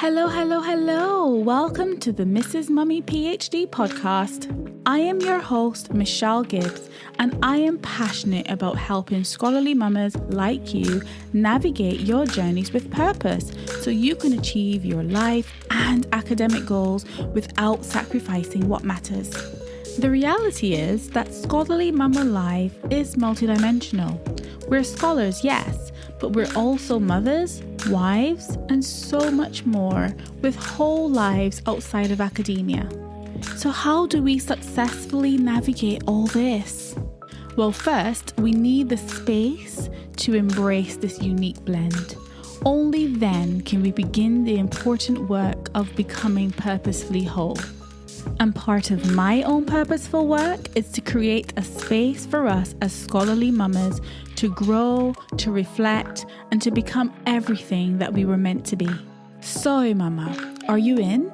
Hello, hello, hello. Welcome to the Mrs. Mummy PhD podcast. I am your host, Michelle Gibbs, and I am passionate about helping scholarly mamas like you navigate your journeys with purpose so you can achieve your life and academic goals without sacrificing what matters. The reality is that scholarly mama life is multidimensional. We're scholars, yes, but we're also mothers, wives, and so much more with whole lives outside of academia. So how do we successfully navigate all this? Well, first, we need the space to embrace this unique blend. Only then can we begin the important work of becoming purposefully whole. And part of my own purposeful work is to create a space for us as scholarly mamas to grow, to reflect, and to become everything that we were meant to be. So, mama, are you in?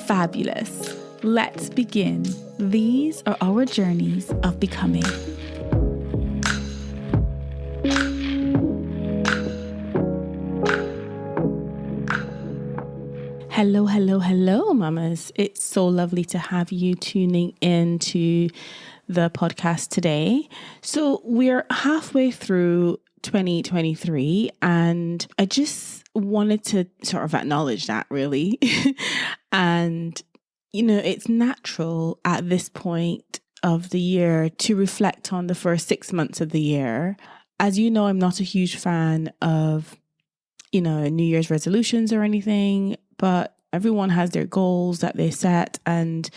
Fabulous. Let's begin. These are our journeys of becoming. Hello, hello, hello, mamas. It's so lovely to have you tuning in to the podcast today. So we're halfway through 2023 and I just wanted to sort of acknowledge that really. And, it's natural at this point of the year to reflect on the first 6 months of the year. As you know, I'm not a huge fan of, New Year's resolutions or anything, but everyone has their goals that they set. And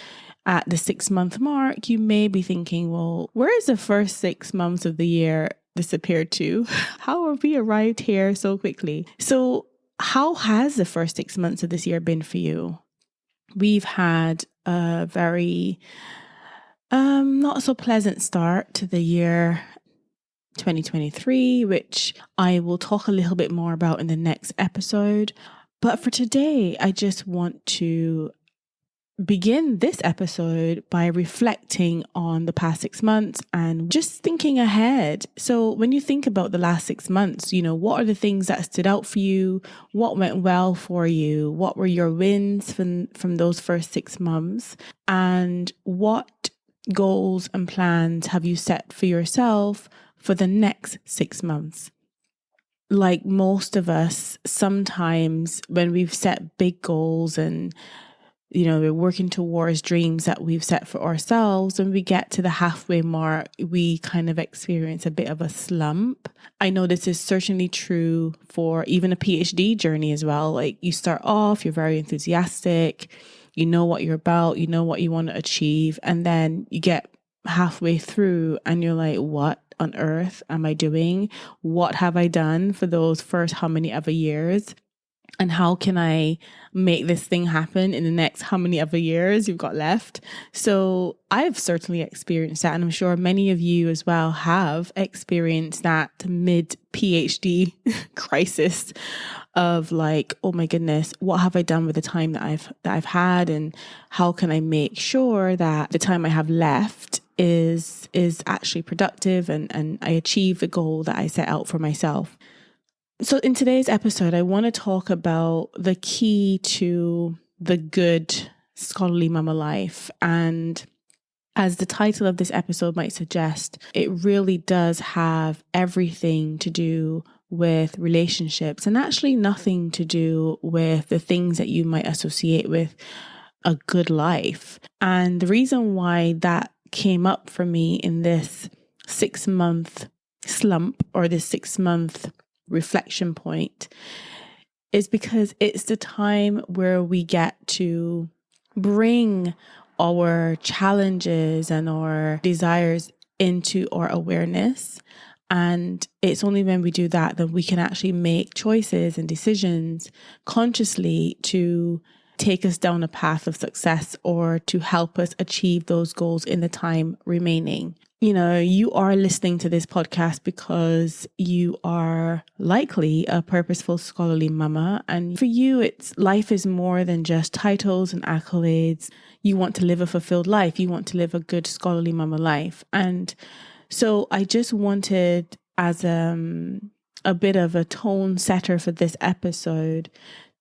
at the 6-month mark, you may be thinking, well, where is the first 6 months of the year disappeared to? How have we arrived here so quickly? So how has the first 6 months of this year been for you? We've had a very not so pleasant start to the year 2023, which I will talk a little bit more about in the next episode. But for today, I just want to begin this episode by reflecting on the past 6 months and just thinking ahead. So when you think about the last 6 months, what are the things that stood out for you? What went well for you? What were your wins from those first 6 months? And what goals and plans have you set for yourself for the next 6 months? Like most of us, sometimes when we've set big goals and, we're working towards dreams that we've set for ourselves, when we get to the halfway mark, we kind of experience a bit of a slump. I know this is certainly true for even a PhD journey as well. Like you start off, you're very enthusiastic, you know what you're about, you know what you want to achieve, and then you get halfway through and you're like, what on earth am I doing? What have I done for those first how many ever years? And how can I make this thing happen in the next how many other years you've got left? So I've certainly experienced that. And I'm sure many of you as well have experienced that mid-PhD crisis of like, oh my goodness, what have I done with the time that I've had? And how can I make sure that the time I have left is actually productive and I achieve the goal that I set out for myself? So in today's episode, I want to talk about the key to the good scholarly mama life. And as the title of this episode might suggest, it really does have everything to do with relationships and actually nothing to do with the things that you might associate with a good life. And the reason why that came up for me in this 6-month slump or this 6-month reflection point is because it's the time where we get to bring our challenges and our desires into our awareness. And it's only when we do that that we can actually make choices and decisions consciously to take us down a path of success or to help us achieve those goals in the time remaining. You are listening to this podcast because you are likely a purposeful scholarly mama. And for you, life is more than just titles and accolades. You want to live a fulfilled life. You want to live a good scholarly mama life. And so I just wanted, as a bit of a tone setter for this episode,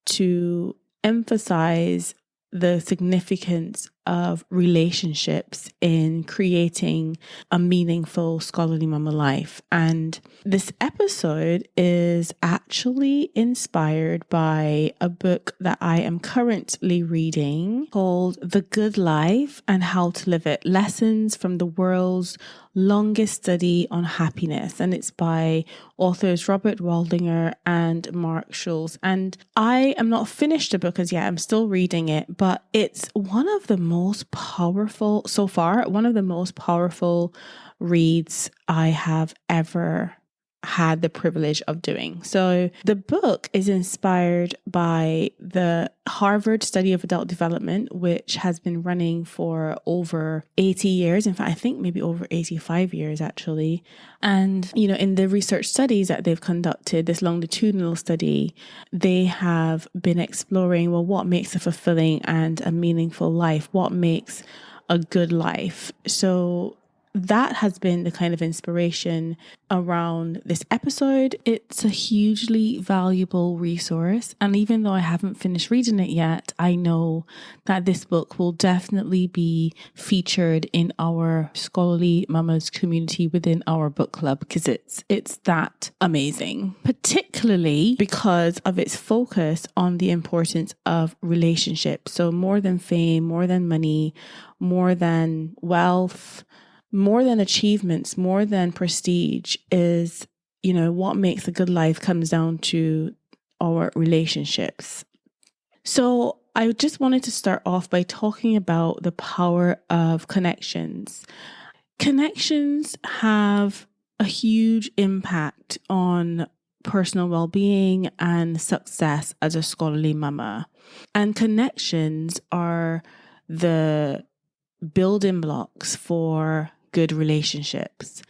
to emphasize the significance of relationships in creating a meaningful scholarly mama life. And this episode is actually inspired by a book that I am currently reading called The Good Life and How to Live It: Lessons from the World's Longest Study on Happiness. And it's by authors Robert Waldinger and Mark Schulz. And I am not finished the book as yet. I'm still reading it, but it's one of the most powerful, so far, one of the most powerful reads I have ever had the privilege of doing. So the book is inspired by the Harvard Study of Adult Development, which has been running for over 80 years. In fact, I think maybe over 85 years actually. And, in the research studies that they've conducted, this longitudinal study, they have been exploring, well, what makes a fulfilling and a meaningful life? What makes a good life? So that has been the kind of inspiration around this episode. It's a hugely valuable resource. And even though I haven't finished reading it yet, I know that this book will definitely be featured in our Scholarly Mamas community within our book club, because it's that amazing, particularly because of its focus on the importance of relationships. So more than fame, more than money, more than wealth, more than achievements, more than prestige is, what makes a good life comes down to our relationships. So I just wanted to start off by talking about the power of connections. Connections have a huge impact on personal well-being and success as a scholarly mama. And connections are the building blocks for good relationships.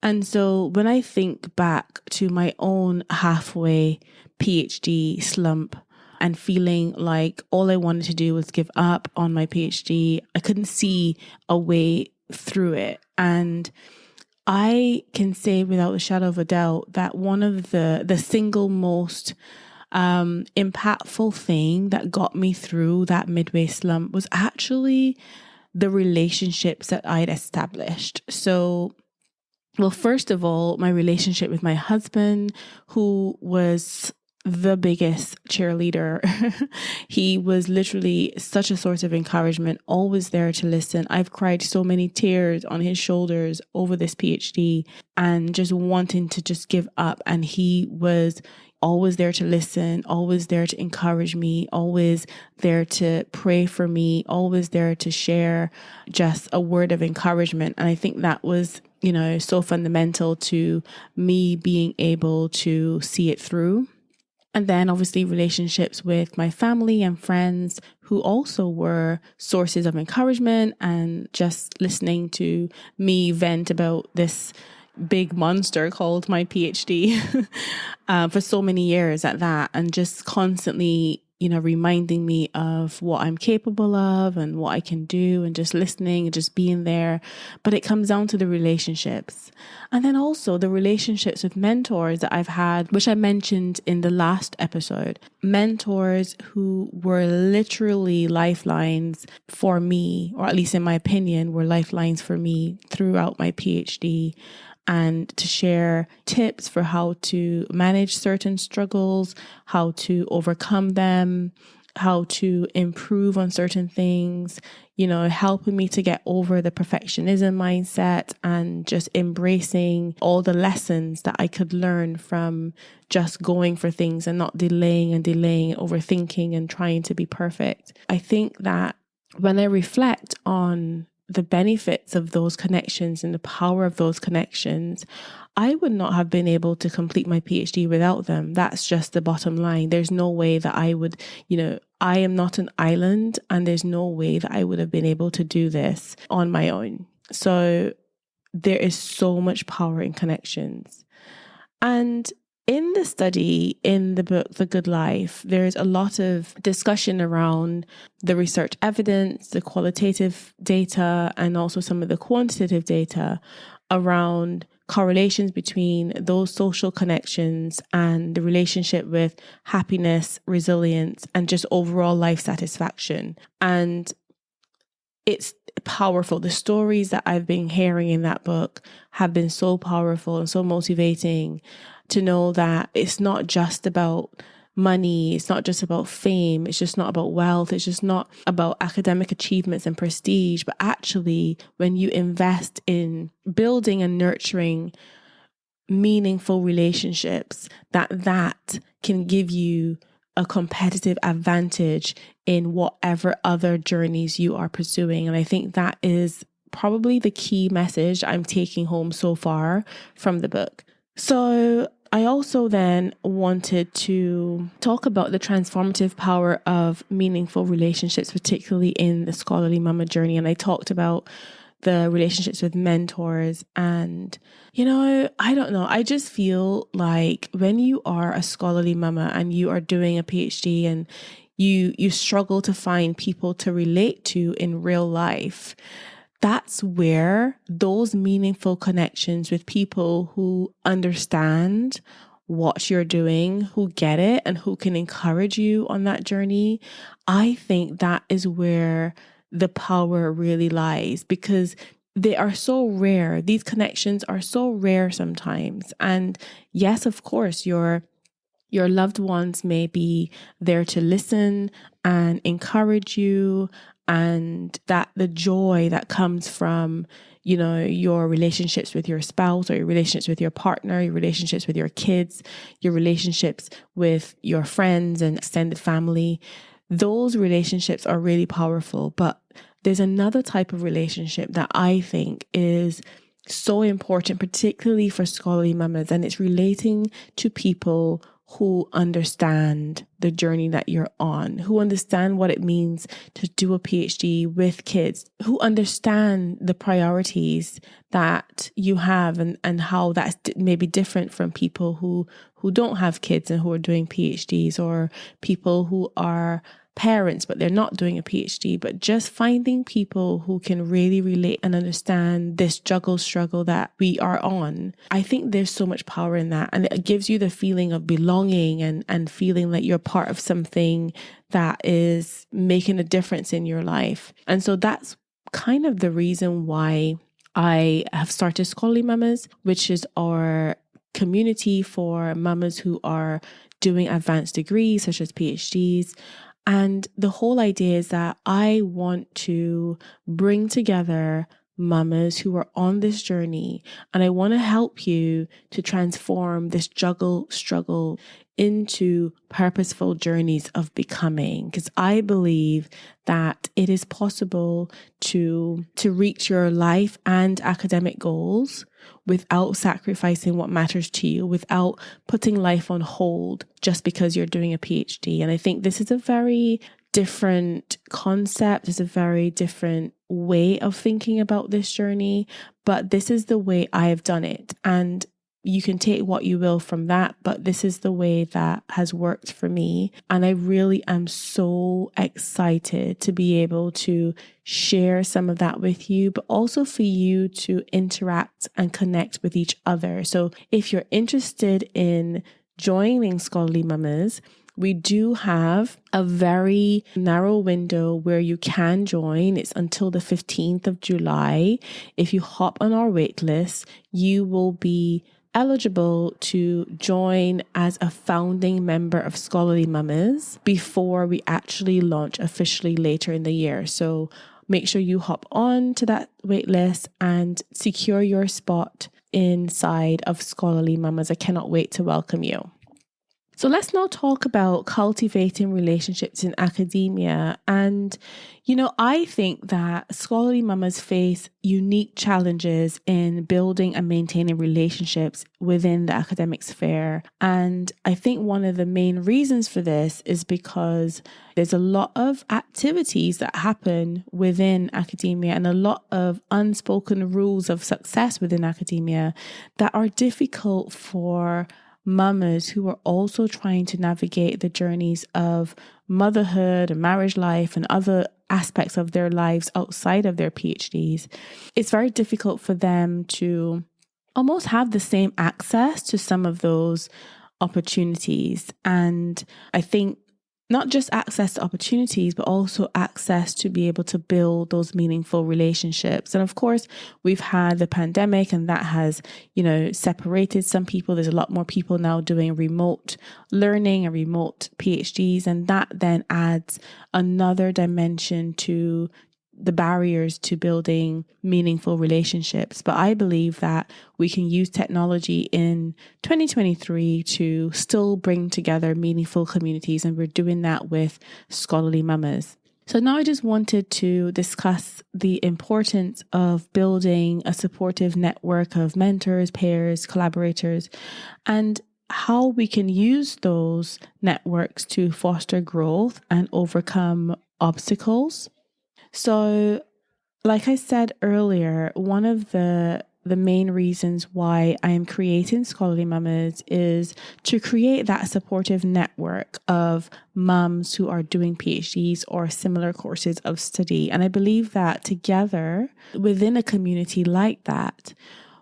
And so when I think back to my own halfway PhD slump and feeling like all I wanted to do was give up on my PhD, I couldn't see a way through it. And I can say without a shadow of a doubt that one of the single most impactful thing that got me through that midway slump was actually the relationships that I'd established. So, well, first of all, my relationship with my husband, who was the biggest cheerleader. He was literally such a source of encouragement, always there to listen. I've cried so many tears on his shoulders over this PhD and just wanting to just give up. And he was always there to listen, always there to encourage me, always there to pray for me, always there to share just a word of encouragement. And I think that was, so fundamental to me being able to see it through. And then obviously relationships with my family and friends who also were sources of encouragement and just listening to me vent about this big monster called my PhD for so many years at that, and just constantly, reminding me of what I'm capable of and what I can do, and just listening and just being there. But it comes down to the relationships. And then also the relationships with mentors that I've had, which I mentioned in the last episode. Mentors who were literally lifelines for me, or at least in my opinion, were lifelines for me throughout my PhD. And to share tips for how to manage certain struggles, how to overcome them, how to improve on certain things, helping me to get over the perfectionism mindset and just embracing all the lessons that I could learn from just going for things and not delaying, overthinking and trying to be perfect. I think that when I reflect on the benefits of those connections and the power of those connections, I would not have been able to complete my PhD without them. That's just the bottom line. There's no way that I would, I am not an island, and there's no way that I would have been able to do this on my own. So there is so much power in connections. And in the study, in the book, The Good Life, there's a lot of discussion around the research evidence, the qualitative data, and also some of the quantitative data around correlations between those social connections and the relationship with happiness, resilience, and just overall life satisfaction. And it's powerful. The stories that I've been hearing in that book have been so powerful and so motivating to know that it's not just about money, it's not just about fame, it's just not about wealth, it's just not about academic achievements and prestige, but actually when you invest in building and nurturing meaningful relationships, that can give you a competitive advantage in whatever other journeys you are pursuing. And I think that is probably the key message I'm taking home so far from the book. So I also then wanted to talk about the transformative power of meaningful relationships, particularly in the Scholarly Mama journey. And I talked about the relationships with mentors. And, I don't know. I just feel like when you are a scholarly mama and you are doing a PhD and you struggle to find people to relate to in real life, that's where those meaningful connections with people who understand what you're doing, who get it, and who can encourage you on that journey, I think that is where the power really lies, because they are so rare. These connections are so rare sometimes. And yes, of course, your loved ones may be there to listen and encourage you, and that the joy that comes from, your relationships with your spouse or your relationships with your partner, your relationships with your kids, your relationships with your friends and extended family, those relationships are really powerful. But there's another type of relationship that I think is so important, particularly for scholarly mamas, and it's relating to people who understand the journey that you're on, who understand what it means to do a PhD with kids, who understand the priorities that you have and how that's maybe different from people who don't have kids and who are doing PhDs, or people who are parents but they're not doing a PhD. But just finding people who can really relate and understand this struggle that we are on. I think there's so much power in that, and it gives you the feeling of belonging and feeling that you're part of something that is making a difference in your life. And so that's kind of the reason why I have started Scholarly Mamas, which is our community for mamas who are doing advanced degrees such as PhDs. And the whole idea is that I want to bring together mamas who are on this journey, and I want to help you to transform this struggle into purposeful journeys of becoming, because I believe that it is possible to reach your life and academic goals without sacrificing what matters to you, without putting life on hold just because you're doing a PhD. And I think this is a very different concept. It's a very different way of thinking about this journey, but this is the way I have done it. And you can take what you will from that, but this is the way that has worked for me. And I really am so excited to be able to share some of that with you, but also for you to interact and connect with each other. So if you're interested in joining Scholarly Mamas, we do have a very narrow window where you can join. It's until the 15th of July. If you hop on our wait list, you will be eligible to join as a founding member of Scholarly Mamas before we actually launch officially later in the year. So make sure you hop on to that wait list and secure your spot inside of Scholarly Mamas. I cannot wait to welcome you. So let's now talk about cultivating relationships in academia. And, I think that scholarly mamas face unique challenges in building and maintaining relationships within the academic sphere. And I think one of the main reasons for this is because there's a lot of activities that happen within academia and a lot of unspoken rules of success within academia that are difficult for mamas who are also trying to navigate the journeys of motherhood and marriage life and other aspects of their lives outside of their PhDs. It's very difficult for them to almost have the same access to some of those opportunities. And I think not just access to opportunities, but also access to be able to build those meaningful relationships. And of course, we've had the pandemic, and that has, separated some people. There's a lot more people now doing remote learning and remote PhDs. And that then adds another dimension to the barriers to building meaningful relationships. But I believe that we can use technology in 2023 to still bring together meaningful communities. And we're doing that with Scholarly Mamas. So now I just wanted to discuss the importance of building a supportive network of mentors, peers, collaborators, and how we can use those networks to foster growth and overcome obstacles. So, like I said earlier, one of the main reasons why I am creating Scholarly Mamas is to create that supportive network of mums who are doing PhDs or similar courses of study. And I believe that together within a community like that,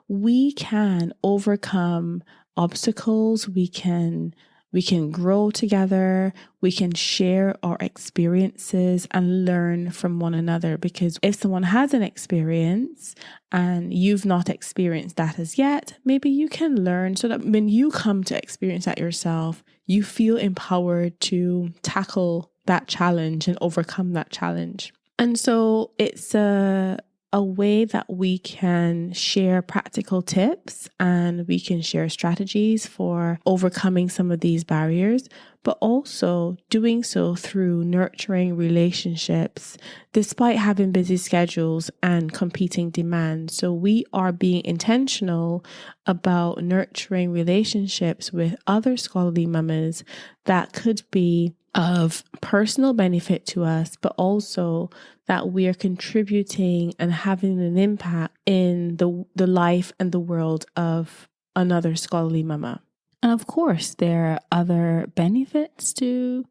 we can overcome obstacles, we can grow together, we can share our experiences and learn from one another. Because if someone has an experience and you've not experienced that as yet, maybe you can learn so that when you come to experience that yourself, you feel empowered to tackle that challenge and overcome that challenge. And so it's a way that we can share practical tips and we can share strategies for overcoming some of these barriers, but also doing so through nurturing relationships despite having busy schedules and competing demands. So we are being intentional about nurturing relationships with other scholarly mamas that could be of personal benefit to us, but also that we are contributing and having an impact in the life and the world of another scholarly mama. And of course, there are other benefits to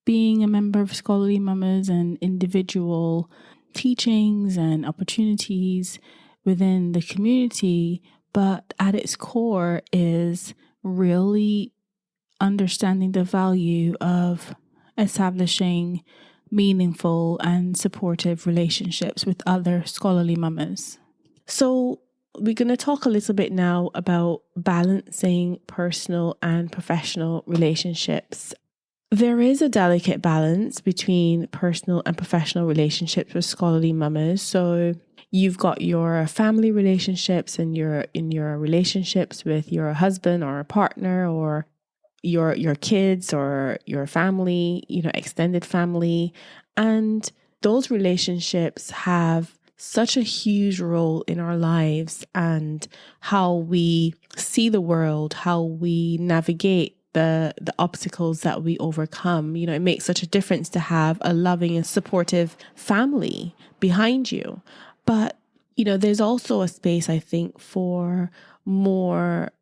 being a member of Scholarly Mamas and individual teachings and opportunities within the community, but at its core is really understanding the value of establishing meaningful and supportive relationships with other scholarly mamas. So we're going to talk a little bit now about balancing personal and professional relationships. There is a delicate balance between personal and professional relationships with scholarly mamas. So you've got your family relationships and in your relationships with your husband or a partner or your kids or your family, extended family. And those relationships have such a huge role in our lives and how we see the world, how we navigate the obstacles that we overcome. It makes such a difference to have a loving and supportive family behind you. But, there's also a space, I think, for more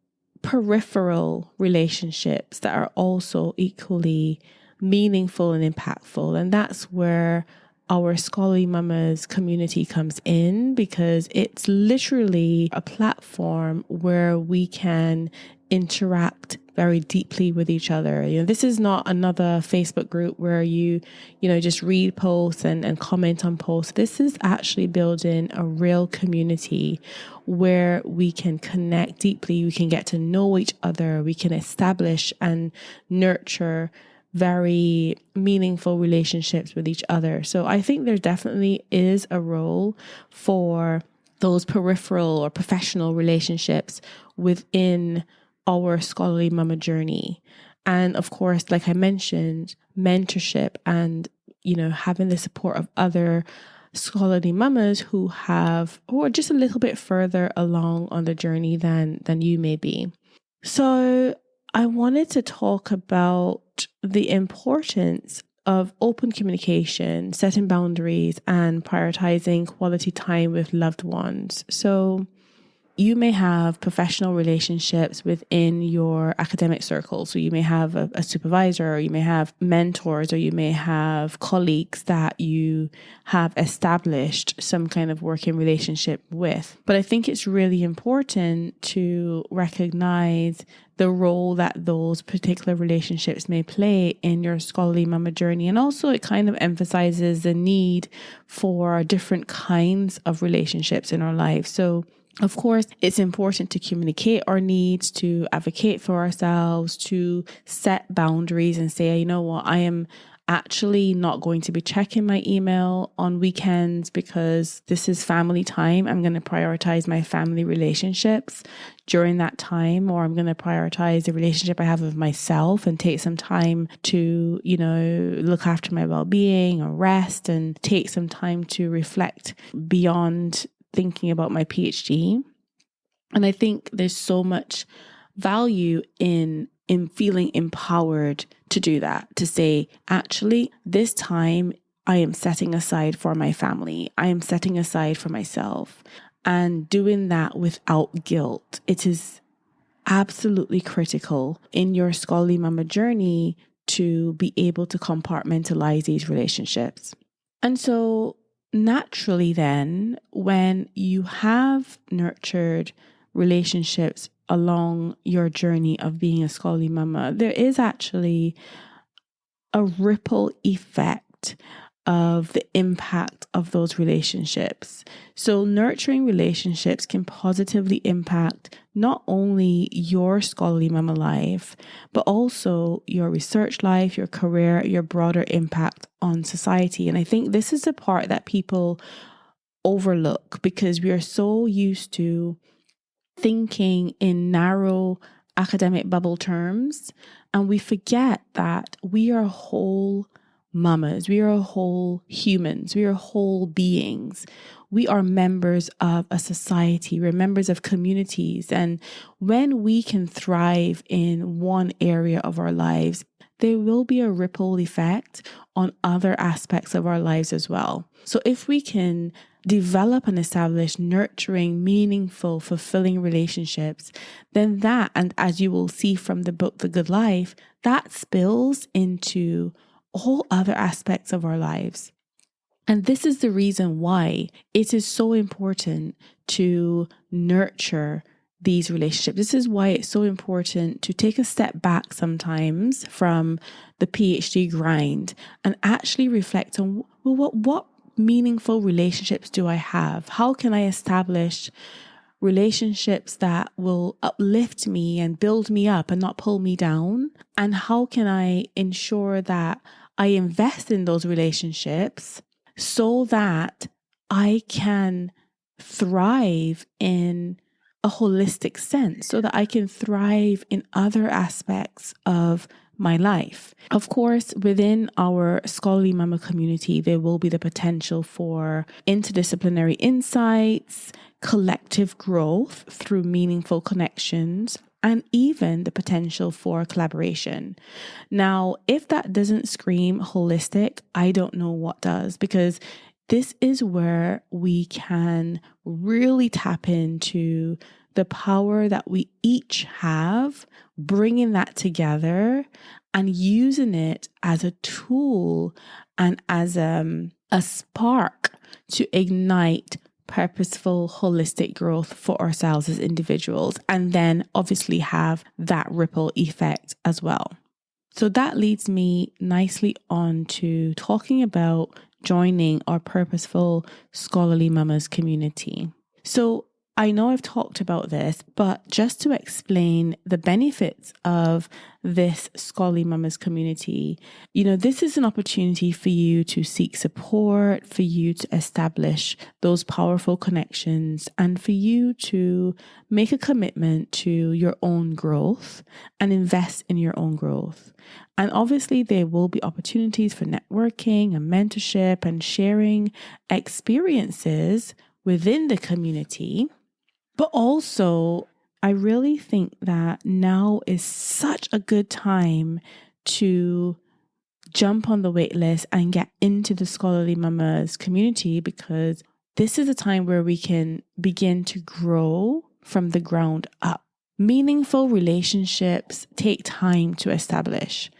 peripheral relationships that are also equally meaningful and impactful. And that's where our Scholarly Mamas community comes in, because it's literally a platform where we can interact very deeply with each other. This is not another Facebook group where you just read posts and comment on posts. This is actually building a real community where we can connect deeply, we can get to know each other, we can establish and nurture very meaningful relationships with each other. So I think there definitely is a role for those peripheral or professional relationships within our scholarly mama journey. And of course, like I mentioned, mentorship and, having the support of other scholarly mamas who are just a little bit further along on the journey than you may be. So I wanted to talk about the importance of open communication, setting boundaries, and prioritizing quality time with loved ones. So you may have professional relationships within your academic circle. So you may have a supervisor, or you may have mentors, or you may have colleagues that you have established some kind of working relationship with. But I think it's really important to recognize the role that those particular relationships may play in your scholarly mama journey. And also it kind of emphasizes the need for different kinds of relationships in our life. So of course, it's important to communicate our needs, to advocate for ourselves, to set boundaries and say, you know what, I am actually not going to be checking my email on weekends because this is family time. I'm going to prioritize my family relationships during that time, or I'm going to prioritize the relationship I have with myself and take some time to, look after my well-being or rest, and take some time to reflect beyond thinking about my PhD. And I think there's so much value in feeling empowered to do that, to say, actually, this time I am setting aside for my family. I am setting aside for myself, and doing that without guilt. It is absolutely critical in your scholarly mama journey to be able to compartmentalize these relationships. And so naturally then, when you have nurtured relationships along your journey of being a scholarly mama, there is actually a ripple effect of the impact of those relationships. So nurturing relationships can positively impact not only your scholarly mama life, but also your research life, your career, your broader impact on society. And I think this is the part that people overlook, because we are so used to thinking in narrow academic bubble terms, and we forget that we are whole mamas, we are whole humans, we are whole beings. We are members of a society, we're members of communities. And when we can thrive in one area of our lives, there will be a ripple effect on other aspects of our lives as well. So if we can develop and establish nurturing, meaningful, fulfilling relationships, then that, and as you will see from the book, The Good Life, that spills into all other aspects of our lives. And this is the reason why it is so important to nurture these relationships. This is why it's so important to take a step back sometimes from the PhD grind and actually reflect on, well, what meaningful relationships do I have? How can I establish relationships that will uplift me and build me up and not pull me down? And how can I ensure that I invest in those relationships so that I can thrive in a holistic sense, so that I can thrive in other aspects of my life? Of course, within our scholarly mama community, there will be the potential for interdisciplinary insights, collective growth through meaningful connections, and even the potential for collaboration. Now, if that doesn't scream holistic, I don't know what does, because this is where we can really tap into the power that we each have, bringing that together and using it as a tool and as a spark to ignite purposeful, holistic growth for ourselves as individuals, and then obviously have that ripple effect as well. So that leads me nicely on to talking about joining our purposeful scholarly mamas community. So I know I've talked about this, but just to explain the benefits of this scholarly mamas community, this is an opportunity for you to seek support, for you to establish those powerful connections, and for you to make a commitment to your own growth and invest in your own growth. And obviously there will be opportunities for networking and mentorship and sharing experiences within the community. But also, I really think that now is such a good time to jump on the wait list and get into the Scholarly Mamas community, because this is a time where we can begin to grow from the ground up. Meaningful relationships take time to establish,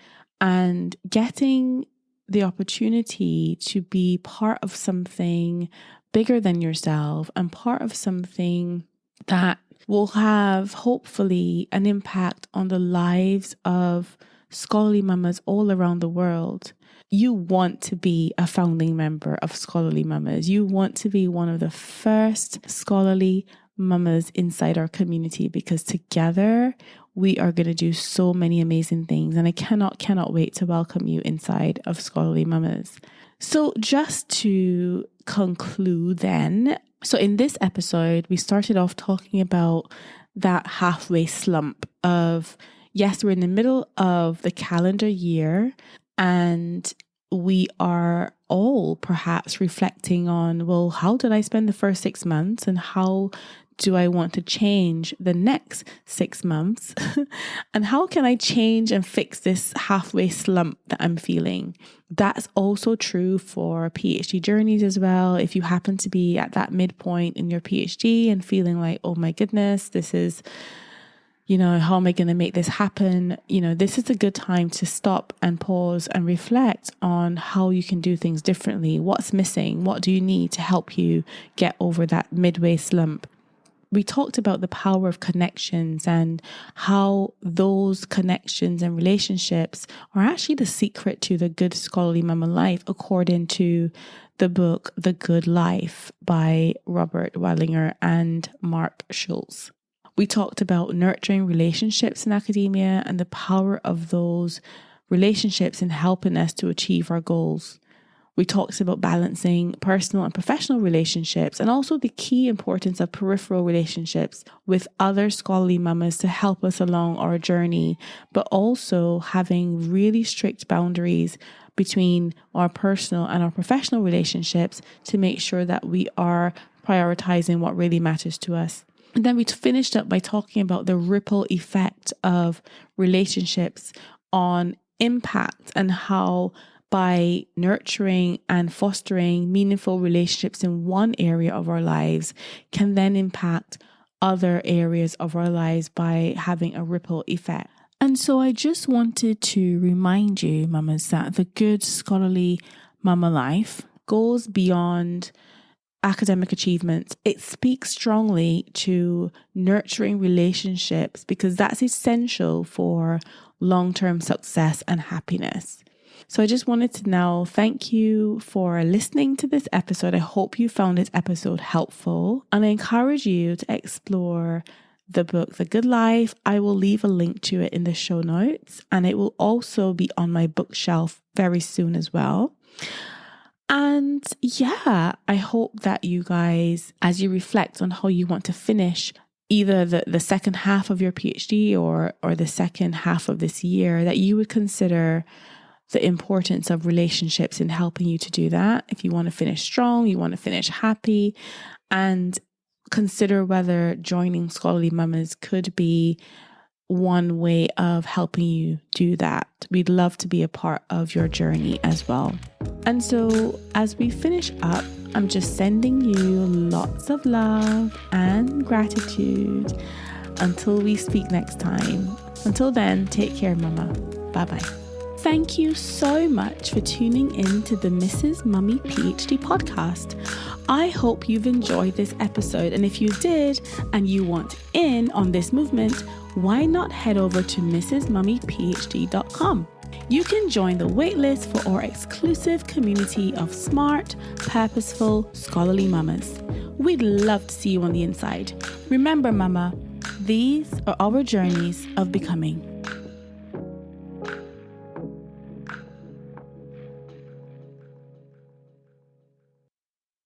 and getting the opportunity to be part of something bigger than yourself and part of something that will have hopefully an impact on the lives of scholarly mamas all around the world. You want to be a founding member of Scholarly Mamas. You want to be one of the first scholarly mamas inside our community, because together we are going to do so many amazing things. And I cannot wait to welcome you inside of Scholarly Mamas. So just to conclude then, so in this episode, we started off talking about that halfway slump of, yes, we're in the middle of the calendar year and we are all perhaps reflecting on, well, how did I spend the first 6 months and how do I want to change the next 6 months? And how can I change and fix this halfway slump that I'm feeling? That's also true for PhD journeys as well. If you happen to be at that midpoint in your PhD and feeling like, oh my goodness, this is, how am I going to make this happen? This is a good time to stop and pause and reflect on how you can do things differently. What's missing? What do you need to help you get over that midway slump? We talked about the power of connections and how those connections and relationships are actually the secret to the good scholarly mama life, according to the book, The Good Life by Robert Wallinger and Mark Schultz. We talked about nurturing relationships in academia and the power of those relationships in helping us to achieve our goals. We talked about balancing personal and professional relationships, and also the key importance of peripheral relationships with other scholarly mamas to help us along our journey, but also having really strict boundaries between our personal and our professional relationships to make sure that we are prioritizing what really matters to us. And then we finished up by talking about the ripple effect of relationships on impact, and how by nurturing and fostering meaningful relationships in one area of our lives can then impact other areas of our lives by having a ripple effect. And so I just wanted to remind you, mamas, that the good scholarly mama life goes beyond academic achievements. It speaks strongly to nurturing relationships, because that's essential for long-term success and happiness. So I just wanted to now thank you for listening to this episode. I hope you found this episode helpful, and I encourage you to explore the book, The Good Life. I will leave a link to it in the show notes, and it will also be on my bookshelf very soon as well. And yeah, I hope that you guys, as you reflect on how you want to finish either the second half of your PhD or the second half of this year, that you would consider the importance of relationships in helping you to do that. If you want to finish strong, you want to finish happy, and consider whether joining Scholarly Mamas could be one way of helping you do that. We'd love to be a part of your journey as well. And so as we finish up, I'm just sending you lots of love and gratitude until we speak next time. Until then, take care, mama. Bye-bye. Thank you so much for tuning in to the Mrs. Mummy PhD podcast. I hope you've enjoyed this episode, and if you did and you want in on this movement, why not head over to mrsmummyphd.com. You can join the waitlist for our exclusive community of smart, purposeful, scholarly mamas. We'd love to see you on the inside. Remember, mama, these are our journeys of becoming.